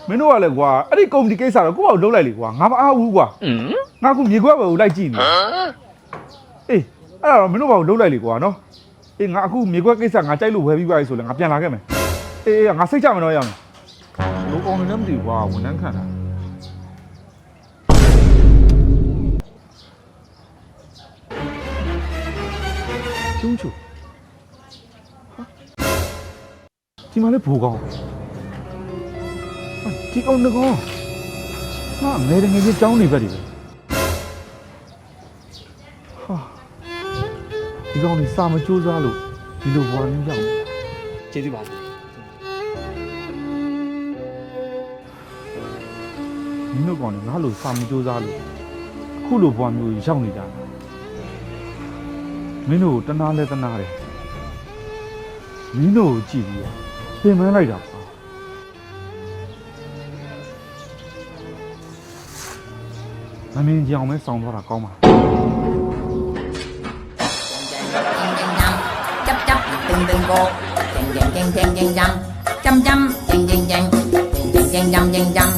မင်းတို့ကလည်းကွာအဲ့ဒီကုမ္ပဏီကိစ္စတော့ကိုယ့်ဘာကိုလုပ်လိုက်လေကွာငါမအားဘူးကွာငါကမြေခွက်ပဲကိုလိုက်ကြည့်နေအေးအဲ့ဒါတော့မင်းတို့ဘာကိုလုပ်လိုက်လေကွာနော်အေးငါအခုမြေခွက်ကိစ္စငါကြိုက်လို့ဝယ်ပြီးပါပြီဆိုလည်းငါပြန်လာခဲ့မယ်အေးငါစိတ်ချမယ်တော့ရမယ်လို့အောင်လည်းမသိဘူးကွာဝန်ထမ်းခံတာကျုံးချိုဒီမှာလည်းဘူကောင်းဒီအောင်ငကောဟာငယ်ငယ်ချင်းကြောင်းနေပဲဒီပဲဟာဒီကောင်นี่စာမကြိုးစားလို့ဒီလိုဘွားမျိုးရောက်ကျေးဇူးပါမင်းတို့ကောင်นี่ငါ့လိုစာမကြိုးစားလို့အခုလိုဘွားမျိုးရောက်နေကြတာမင်းတို့တနာလဲတနာတယ်မင်းတို့ကြည့်ပြီးပြင်ပန်းလိုက်တာမင်းကြောင်မဲဆောင်းသွားတာကောင်းပါchấp chấp từng từng cô chèn chèn chèn chèn chèn chăm chăm chăm chèn chèn chèn chèn chèn chăm chèn chăm